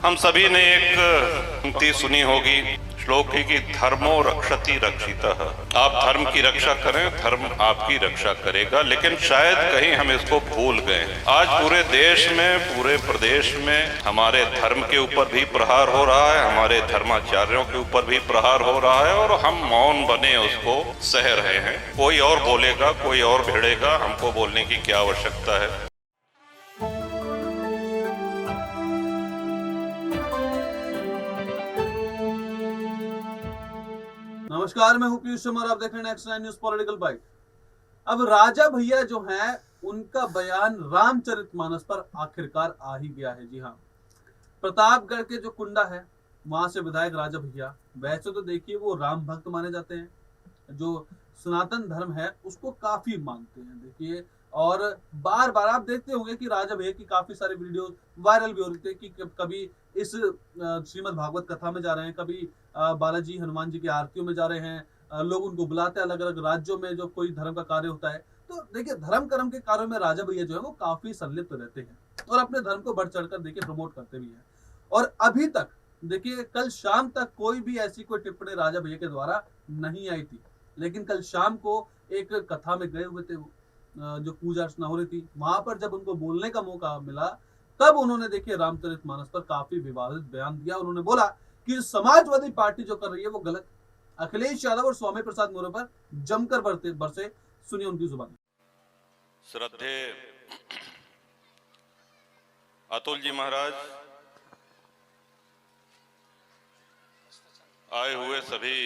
हम सभी ने एक पंक्ति सुनी होगी, श्लोक है कि धर्मो रक्षति रक्षितः। आप धर्म की रक्षा करें, धर्म आपकी रक्षा करेगा। लेकिन शायद कहीं हम इसको भूल गए। आज पूरे देश में, पूरे प्रदेश में हमारे धर्म के ऊपर भी प्रहार हो रहा है, हमारे धर्माचार्यों के ऊपर भी प्रहार हो रहा है और हम मौन बने उसको सह रहे हैं। कोई और बोलेगा, कोई और भिड़ेगा, हमको बोलने की क्या आवश्यकता है। नमस्कार, मैं हूं पीयूष शर्मा और आप देख रहे हैं नेक्स्ट 9 न्यूज पॉलिटिकल बाइट। अब राजा भैया जो हैं, उनका बयान रामचरितमानस पर आखिरकार आ ही गया है। जी हाँ, प्रतापगढ़ के जो कुंडा है, वहां से विधायक राजा भैया, वैसे तो देखिए वो राम भक्त माने जाते हैं, जो सनातन धर्म है उसको काफी मानते हैं। देखिए, और बार बार आप देखते होंगे कि राजा भैया की काफी सारी वीडियो वायरल भी हो रही थी कि कभी इस श्रीमद् भागवत कथा में जा रहे हैं, कभी बालाजी हनुमान जी की आरतियों में जा रहे हैं, लोग उनको बुलाते हैं अलग अलग राज्यों में जो कोई धर्म का कार्य होता है। तो देखिए, धर्म कर्म के कार्यों में राजा भैया जो है वो काफी संलिप्त रहते हैं और अपने धर्म को बढ़ चढ़कर देखिए प्रमोट करते भी हैं। और अभी तक देखिए, कल शाम तक कोई भी ऐसी कोई टिप्पणी राजा भैया के द्वारा नहीं आई थी। लेकिन कल शाम को एक कथा में गए हुए थे, जो पूजा अर्चना हो रही थी, वहां पर जब उनको बोलने का मौका मिला, तब उन्होंने देखिए रामचरितमानस पर काफी विवादित बयान दिया। उन्होंने बोला कि समाजवादी पार्टी जो कर रही है वो गलत। अखिलेश यादव और स्वामी प्रसाद मौर्य पर जमकर बरसे। सुनिए उनकी जुबानी। श्रद्धे अतुल जी महाराज, आए हुए सभी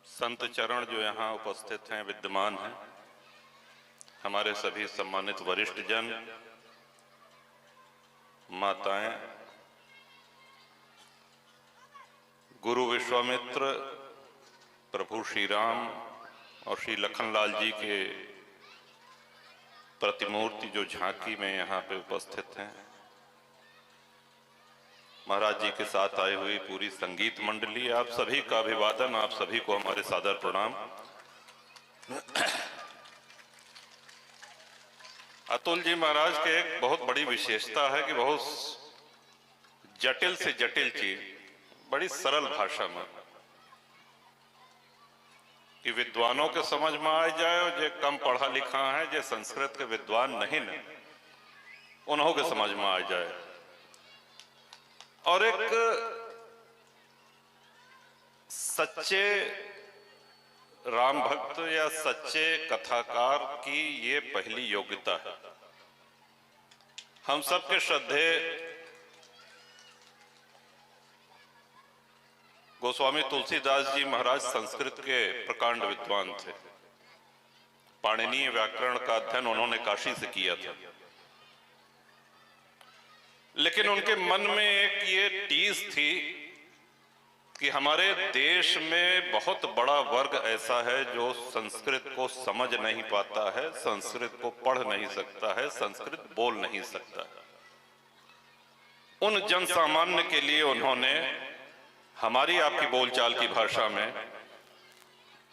संत चरण जो यहाँ उपस्थित हैं, विद्यमान हैं, हमारे सभी सम्मानित वरिष्ठ जन, माताएं, गुरु विश्वामित्र, प्रभु श्री राम और श्री लखनलाल जी के प्रतिमूर्ति जो झांकी में यहाँ पे उपस्थित हैं, महाराज जी के साथ आई हुई पूरी संगीत मंडली, आप सभी का अभिवादन, आप सभी को हमारे सादर प्रणाम। अतुल जी महाराज के एक बहुत बड़ी विशेषता है कि बहुत जटिल से जटिल चीज बड़ी सरल भाषा में, कि विद्वानों के समझ में आ जाए, और जो कम पढ़ा लिखा है, जो संस्कृत के विद्वान नहीं न, उन्हों के समझ में आ जाए। और एक सच्चे राम भक्त या सच्चे कथाकार की ये पहली योग्यता है। हम सबके श्रद्धे गोस्वामी तुलसीदास जी महाराज संस्कृत के प्रकांड विद्वान थे। पाणिनीय व्याकरण का अध्ययन उन्होंने काशी से किया था। लेकिन उनके मन में एक ये टीस थी कि हमारे देश में बहुत बड़ा वर्ग ऐसा है जो संस्कृत को समझ नहीं पाता है, संस्कृत को पढ़ नहीं सकता है, संस्कृत बोल नहीं सकता है। उन जन सामान्य के लिए उन्होंने हमारी आपकी बोलचाल की भाषा में,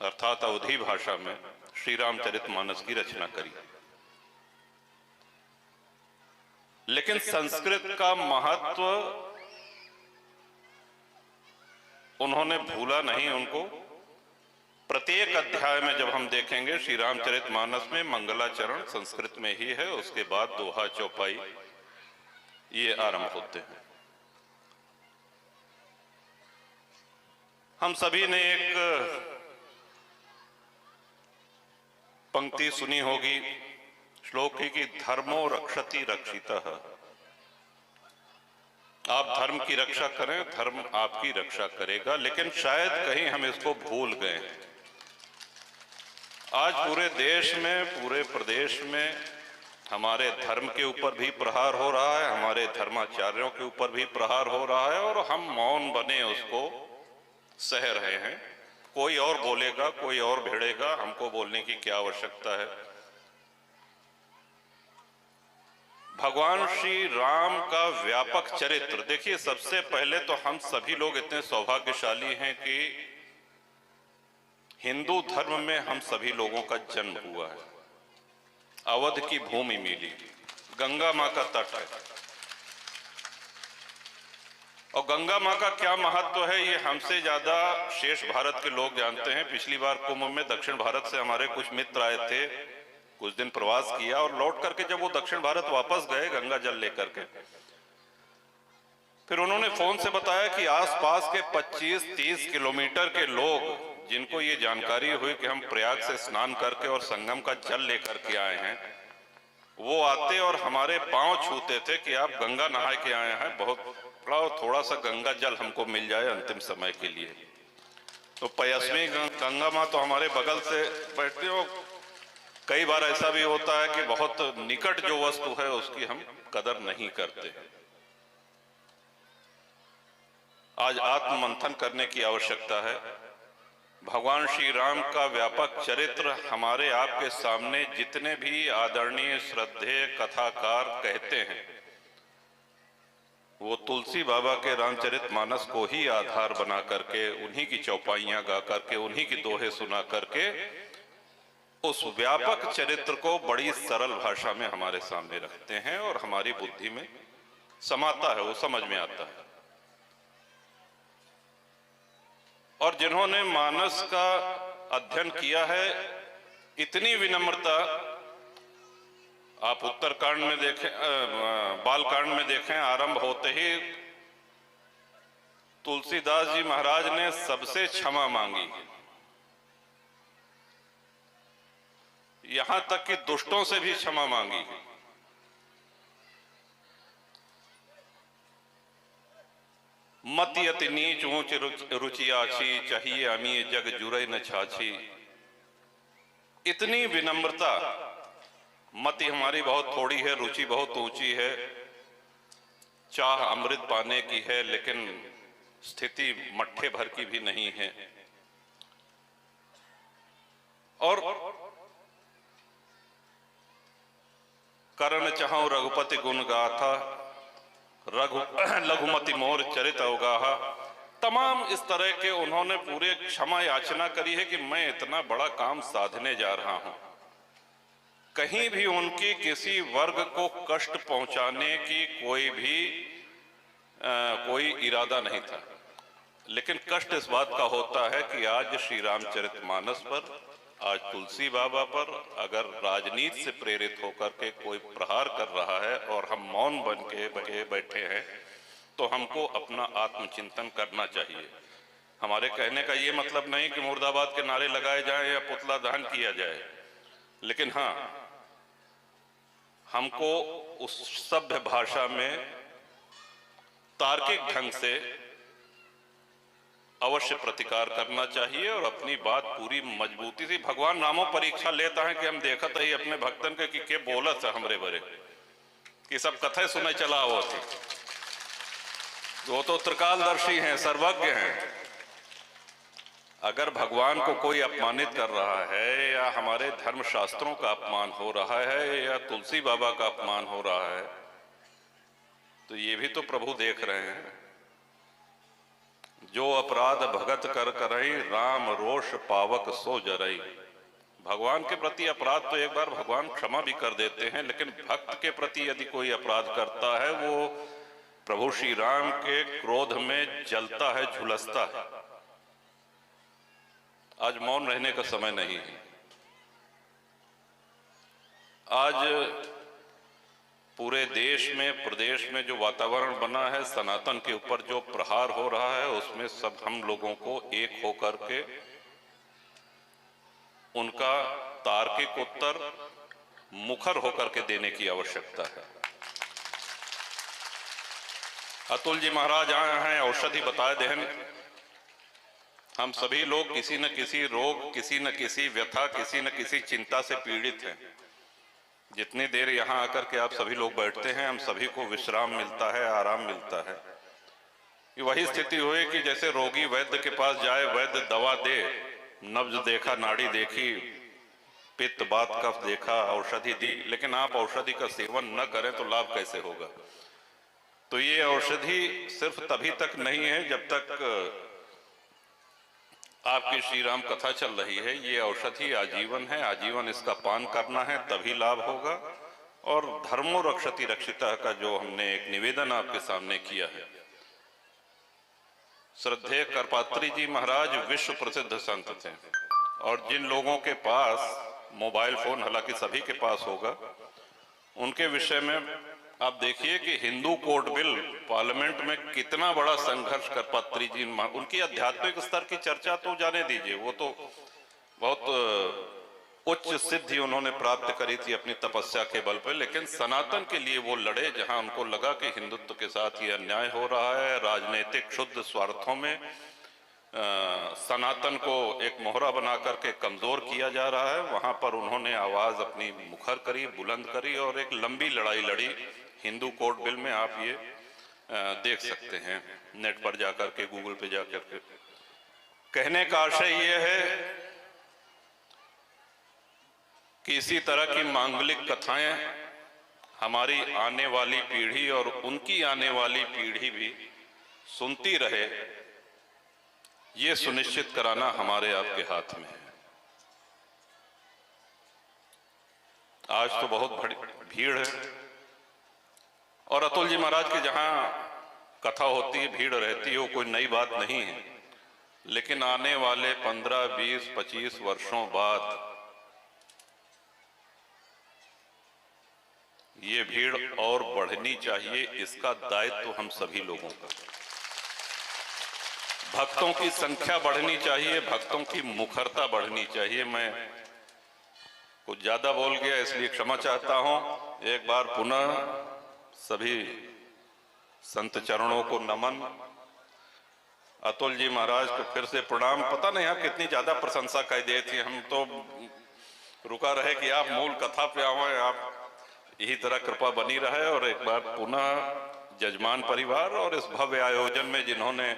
अर्थात अवधी भाषा में, श्री रामचरितमानस की रचना करी। लेकिन संस्कृत का महत्व उन्होंने भूला नहीं। उनको प्रत्येक अध्याय में जब हम देखेंगे, श्री रामचरितमानस में मंगलाचरण संस्कृत में ही है, उसके बाद दोहा चौपाई ये आरंभ होते हैं। हम सभी ने एक पंक्ति सुनी होगी, श्लोक है कि धर्मो रक्षति रक्षितः। आप धर्म की रक्षा करें, धर्म आपकी रक्षा करेगा। लेकिन शायद कहीं हम इसको भूल गए। आज पूरे देश में, पूरे प्रदेश में हमारे धर्म के ऊपर भी प्रहार हो रहा है, हमारे धर्माचार्यों के ऊपर भी प्रहार हो रहा है और हम मौन बने उसको सह रहे हैं। कोई और बोलेगा, कोई और भिड़ेगा, हमको बोलने की क्या आवश्यकता है। भगवान श्री राम का व्यापक चरित्र देखिए। सबसे पहले तो हम सभी लोग इतने सौभाग्यशाली हैं कि हिंदू धर्म में हम सभी लोगों का जन्म हुआ है। अवध की भूमि मिली, गंगा मां का तट है, और गंगा माँ का क्या महत्व है ये हमसे ज्यादा शेष भारत के लोग जानते हैं। पिछली बार कुंभ में दक्षिण भारत से हमारे कुछ मित्र आए थे, कुछ दिन प्रवास किया और लौट करके जब वो दक्षिण भारत वापस गए गंगा जल लेकर के, फिर उन्होंने फोन से बताया कि आसपास के 25-30 किलोमीटर के लोग जिनको ये जानकारी हुई कि हम प्रयाग से स्नान करके और संगम का जल लेकर के आए हैं, वो आते और हमारे पांव छूते थे कि आप गंगा नहा के आए हैं, बहुत थोड़ा सा गंगा जल हमको मिल जाए अंतिम समय के लिए। तो पयस्वी गंगा माँ तो हमारे बगल से बैठते हो। कई बार ऐसा भी होता है कि बहुत निकट जो वस्तु है उसकी हम कदर नहीं करते। आज आत्म मंथन करने की आवश्यकता है। भगवान श्री राम का व्यापक चरित्र हमारे आपके सामने जितने भी आदरणीय श्रद्धेय कथाकार कहते हैं, वो तुलसी बाबा के रामचरितमानस को ही आधार बना करके, उन्हीं की चौपाइयां गा करके, उन्हीं की दोहे सुना करके उस व्यापक चरित्र को बड़ी सरल भाषा में हमारे सामने रखते हैं और हमारी बुद्धि में समाता है, वो समझ में आता है। और जिन्होंने मानस का अध्ययन किया है, इतनी विनम्रता आप उत्तरकांड में देखें, बालकांड में देखें, आरंभ होते ही तुलसीदास जी महाराज ने सबसे क्षमा मांगी, यहां तक कि दुष्टों से भी क्षमा मांगी। मति अति नीच ऊंच रुचि आछी, चाहिए अमीय जग जुरे न छाछी। इतनी विनम्रता। मति हमारी बहुत थोड़ी है, रुचि बहुत ऊंची है, चाह अमृत पाने की है, लेकिन स्थिति मट्ठे भर की भी नहीं है। और करण चाहूं रघुपति गुण गाथा, लघुमति मोर चरित अवगाहा। तमाम इस तरह के उन्होंने पूरे क्षमा याचना करी है कि मैं इतना बड़ा काम साधने जा रहा हूं। कहीं भी उनकी किसी वर्ग को कष्ट पहुंचाने की कोई इरादा नहीं था, लेकिन कष्ट इस बात का होता है कि आज श्री रामचरितमानस पर, आज तुलसी बाबा पर अगर राजनीति से प्रेरित होकर के कोई प्रहार कर रहा है और हम मौन बन के बैठे हैं, तो हमको अपना आत्मचिंतन करना चाहिए। हमारे कहने का ये मतलब नहीं कि मुर्दाबाद के नारे लगाए जाएं या पुतला दहन किया जाए, लेकिन हाँ, हमको उस सभ्य भाषा में तार्किक ढंग से अवश्य प्रतिकार करना चाहिए और अपनी बात पूरी मजबूती से। भगवान नामों परीक्षा लेता है कि हम देखत ही अपने भक्तन के बोलत है हमरे बरे कि सब कथे सुने चला हो थी। वो तो त्रिकालदर्शी हैं, सर्वज्ञ हैं। अगर भगवान को कोई अपमानित कर रहा है या हमारे धर्म शास्त्रों का अपमान हो रहा है या तुलसी बाबा का अपमान हो रहा है, तो ये भी तो प्रभु देख रहे हैं। जो अपराध भगत कर करई, राम रोष पावक सो जरई। भगवान के प्रति अपराध तो एक बार भगवान क्षमा भी कर देते हैं, लेकिन भक्त के प्रति यदि कोई अपराध करता है, वो प्रभु श्री राम के क्रोध में जलता है, झुलसता है। आज मौन रहने का समय नहीं है। आज पूरे देश में, प्रदेश में जो वातावरण बना है, सनातन के ऊपर जो प्रहार हो रहा है, उसमें सब हम लोगों को एक होकर के उनका तार्किक उत्तर मुखर होकर के देने की आवश्यकता है। अतुल जी महाराज आए हैं, औषधि बताए देहन। हम सभी लोग किसी न किसी रोग, किसी न किसी व्यथा, किसी न किसी चिंता से पीड़ित हैं। जितनी देर यहाँ आकर के आप सभी लोग बैठते हैं, हम सभी को विश्राम मिलता है, आराम मिलता है। वही स्थिति हुई कि जैसे रोगी वैद्य के पास जाए, वैद्य दवा दे, नब्ज देखा, नाड़ी देखी, पित्त बात कफ देखा, औषधि दी, लेकिन आप औषधि का सेवन न करें तो लाभ कैसे होगा। तो ये औषधि सिर्फ तभी तक नहीं है जब तक आपकी श्री राम कथा चल रही है। ये औषधि आजीवन है, आजीवन इसका पान करना है, तभी लाभ होगा। और धर्मो रक्षति रक्षिता का जो हमने एक निवेदन आपके सामने किया है, श्रद्धेय करपात्री जी महाराज विश्व प्रसिद्ध संत थे, और जिन लोगों के पास मोबाइल फोन, हालांकि सभी के पास होगा, उनके विषय में आप देखिए कि हिंदू कोड बिल पार्लियामेंट में कितना बड़ा संघर्ष करपात्री जी, उनकी आध्यात्मिक स्तर की चर्चा तो जाने दीजिए, वो तो बहुत उच्च सिद्धि उन्होंने प्राप्त करी थी अपनी तपस्या के बल पर, लेकिन सनातन के लिए वो लड़े जहां उनको लगा कि हिंदुत्व के साथ ये अन्याय हो रहा है, राजनीतिक शुद्ध स्वार्थों में सनातन को एक मोहरा बना करके कमजोर किया जा रहा है। वहां पर उन्होंने आवाज अपनी मुखर करी, बुलंद करी, और एक लंबी लड़ाई लड़ी हिंदू कोड बिल में। आप ये देख सकते हैं नेट पर जाकर के, गूगल पे जाकर के। कहने का आशय ये है कि इसी तरह की मांगलिक कथाएं हमारी आने वाली पीढ़ी और उनकी आने वाली पीढ़ी भी सुनती रहे, ये सुनिश्चित कराना हमारे आपके हाथ में है। आज तो बहुत बड़ी भीड़ है, और अतुल जी महाराज की जहां कथा होती है, भीड़ रहती है, वो कोई नई बात नहीं है, लेकिन आने वाले 15, 20, 25 वर्षों बाद ये भीड़ और बढ़नी चाहिए। इसका दायित्व हम सभी लोगों का। भक्तों की संख्या बढ़नी चाहिए, भक्तों की मुखरता बढ़नी चाहिए। मैं कुछ ज्यादा बोल गया, इसलिए क्षमा चाहता हूं। एक बार पुनः सभी संत चरणों को नमन, अतुल जी महाराज को फिर से प्रणाम। पता नहीं आप कितनी ज्यादा प्रशंसा कर दी थी, हम तो रुका रहे कि आप मूल कथा पे आवे, आप यही तरह कृपा बनी रहे। और एक बार पुनः जजमान परिवार और इस भव्य आयोजन में जिन्होंने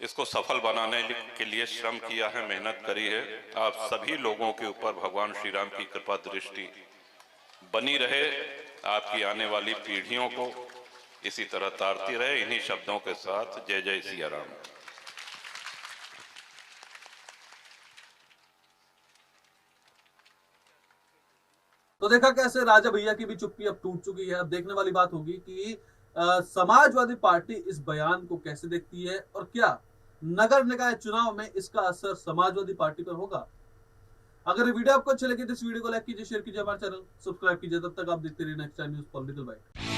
इसको सफल बनाने के लिए श्रम किया है, मेहनत करी है, आप सभी लोगों के ऊपर भगवान श्री राम की कृपा दृष्टि बनी रहे। आपकी आने वाली पीढ़ियों को इसी तरह तारती रहे। इन्हीं शब्दों के साथ जय जय सिया राम। तो देखा कैसे राजा भैया की भी चुप्पी अब टूट चुकी है। अब देखने वाली बात होगी कि समाजवादी पार्टी इस बयान को कैसे देखती है, और क्या नगर निकाय चुनाव में इसका असर समाजवादी पार्टी पर होगा। अगर ये वीडियो आपको अच्छी लगी तो इस वीडियो को लाइक कीजिए, शेयर कीजिए, हमारे चैनल सब्सक्राइब कीजिए। तब तक आप देखते रहिए next time news political bite.